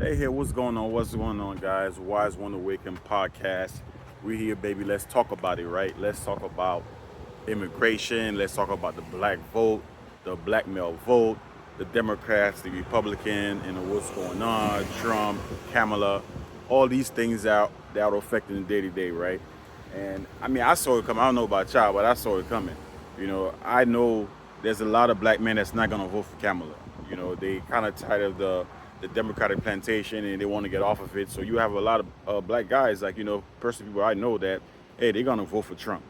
Hey, here, what's going on? What's going on, guys? Wise One Awaken podcast. We here, baby. Let's talk about it, right? Let's talk about immigration. Let's talk about the black vote, the black male vote, the Democrats, the Republican, and what's going on. Trump, Kamala, all these things out that are affecting the day to day, right? And I mean, I saw it coming. I don't know about y'all, but I saw it coming. I know there's a lot of black men that's not gonna vote for Kamala. They kind of tired of the Democratic plantation and they want to get off of it. So you have a lot of black guys, like personal people I know that, hey, they're gonna vote for Trump.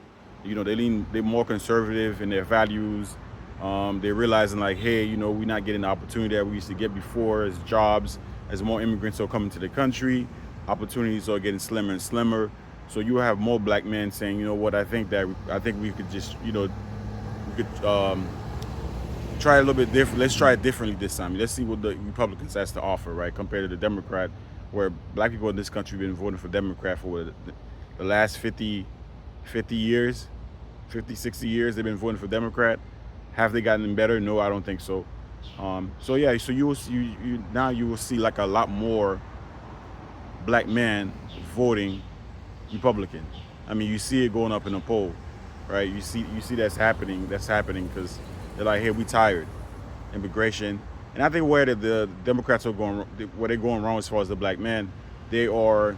They're more conservative in their values. They're realizing like, hey, we're not getting the opportunity that we used to get before as jobs, as more immigrants are coming to the country, opportunities are getting slimmer and slimmer. So you have more black men saying, you know what, I think we could just, we could try a little bit different. Let's try it differently this time. Let's see what the Republicans has to offer, right, compared to the Democrat, where black people in this country have been voting for Democrat for the last 50 years, 50, 60 years. They've been voting for Democrat. Have they gotten better? No, I don't think so. So yeah, so now you will see like a lot more black men voting Republican. I mean, you see it going up in the poll, right? You see that's happening. That's happening because they're like, hey, we tired, immigration, and I think where the Democrats are going, where they're going wrong as far as the black men, they are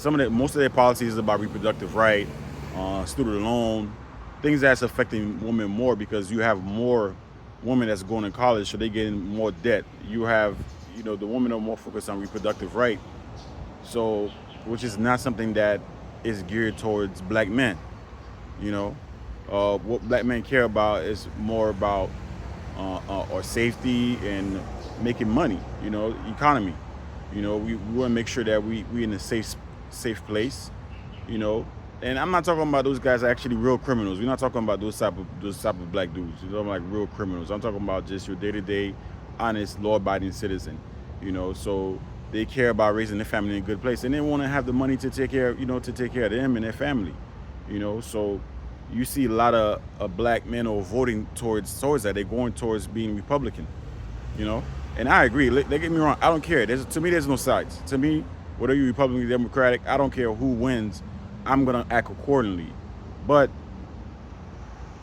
most of their policies is about reproductive right, student loan, things that's affecting women more because you have more women that's going to college, so they're getting more debt. You have, the women are more focused on reproductive right, so which is not something that is geared towards black men. What black men care about is more about our safety and making money. Economy. We want to make sure that we in a safe place. And I'm not talking about those guys are actually real criminals. We're not talking about those type of black dudes. We're talking like real criminals. I'm talking about just your day-to-day, honest, law-abiding citizen. So they care about raising their family in a good place, and they want to have the money to take care, of them and their family. So you see a lot of black men are voting towards that. They're going towards being Republican. And I agree. Don't get me wrong. I don't care. To me, there's no sides. To me, whether you're Republican or Democratic, I don't care who wins. I'm gonna act accordingly. But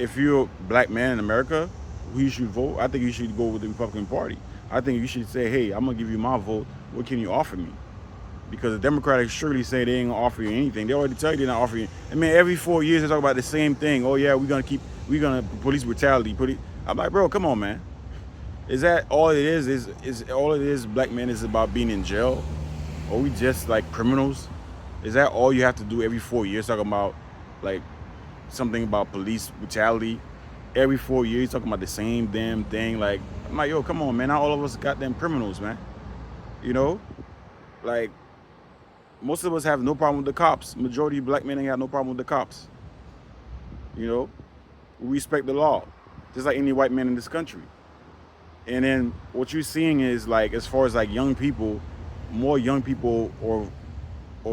if you're a black man in America, who you should vote, I think you should go with the Republican Party. I think you should say, hey, I'm gonna give you my vote. What can you offer me? Because the Democrats surely say they ain't gonna offer you anything. They already tell you they're not offering you. I mean, every 4 years they talk about the same thing. Oh yeah, we're gonna police brutality. I'm like, bro, come on, man. Is that all it is? Is all it is? Black men is about being in jail? Are we just like criminals? Is that all you have to do every 4 years? Talking about like something about police brutality every 4 years, talking about the same damn thing. Like, I'm like, yo, come on, man. Not all of us goddamn criminals, man. Like, most of us have no problem with the cops. Majority of black men ain't got no problem with the cops. We respect the law, just like any white man in this country. And then what you're seeing is like, as far as like young people, more young people or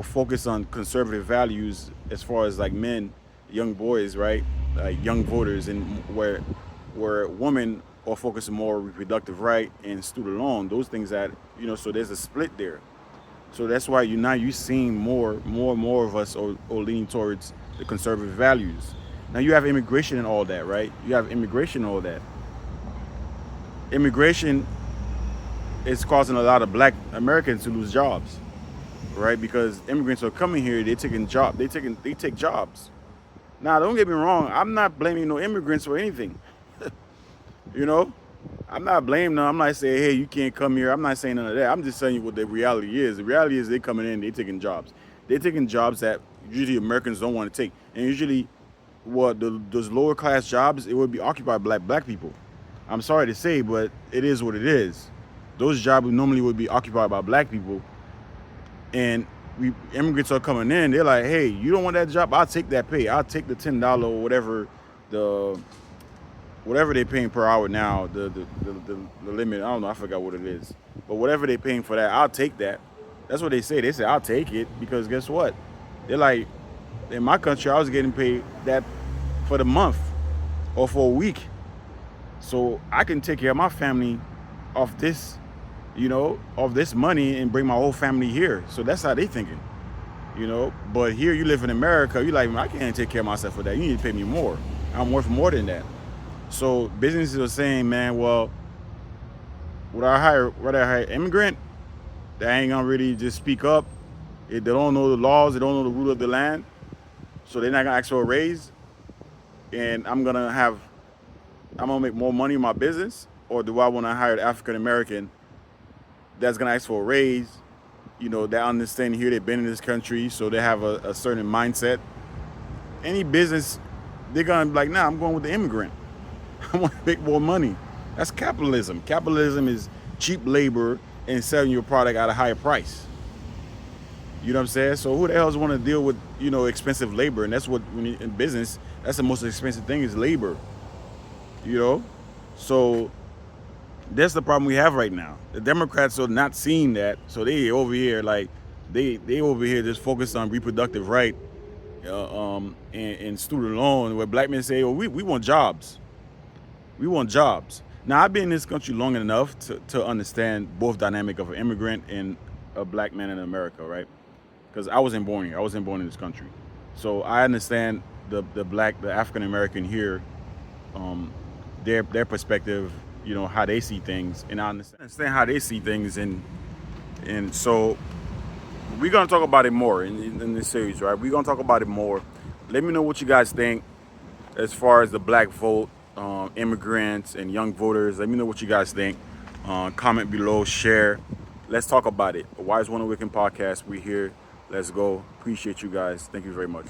focus on conservative values as far as like men, young boys, right? Like young voters, and where women are focusing more reproductive right and student loan, those things that, so there's a split there. So that's why you're seeing more of us are leaning towards the conservative values. Now you have immigration and all that, right? You have immigration and all that. Immigration is causing a lot of black Americans to lose jobs, right? Because immigrants are coming here, they take jobs. Now, don't get me wrong, I'm not blaming no immigrants for anything. I'm not blaming them. I'm not saying, hey, you can't come here. I'm not saying none of that. I'm just telling you what the reality is. The reality is they're coming in, they're taking jobs. They're taking jobs that usually Americans don't want to take. And usually those lower class jobs, it would be occupied by black people. I'm sorry to say, but it is what it is. Those jobs normally would be occupied by black people. And immigrants are coming in, they're like, hey, you don't want that job? I'll take that pay. I'll take the $10 or whatever they're paying per hour now, the limit. I don't know, I forgot what it is. But whatever they're paying for that, I'll take that. That's what they say. They say, I'll take it, because guess what? They're like, in my country, I was getting paid that for the month or for a week. So I can take care of my family off this of this money and bring my whole family here. So that's how they thinking. But here you live in America, you like, I can't take care of myself for that. You need to pay me more. I'm worth more than that. So businesses are saying, man, well, would I hire immigrant that ain't gonna really just speak up? They don't know the laws, they don't know the rule of the land, so they're not gonna ask for a raise, and I'm gonna make more money in my business, or do I want to hire an African American that's gonna ask for a raise? That understand here, they've been in this country, so they have a certain mindset. Any business, they're gonna be like, nah, I'm going with the immigrant. I want to make more money. That's capitalism. Capitalism is cheap labor and selling your product at a higher price. You know what I'm saying? So who the hell want to deal with expensive labor? And that's what in business, that's the most expensive thing is labor. You know, so that's the problem we have right now. The Democrats are not seeing that, so they over here like they over here just focused on reproductive right and student loan, where black men say, "Oh, we want jobs. We want jobs." Now I've been in this country long enough to understand both dynamic of an immigrant and a black man in America, right? Because I wasn't born here. I wasn't born in this country, so I understand the African American here, their perspective, how they see things, and I understand how they see things, and so we're gonna talk about it more in this series, right? We're gonna talk about it more. Let me know what you guys think as far as the black vote, immigrants and young voters. Let me know what you guys think. Comment below, share. Let's talk about it. Wise One Awaken podcast. We're here. Let's go. Appreciate you guys. Thank you very much.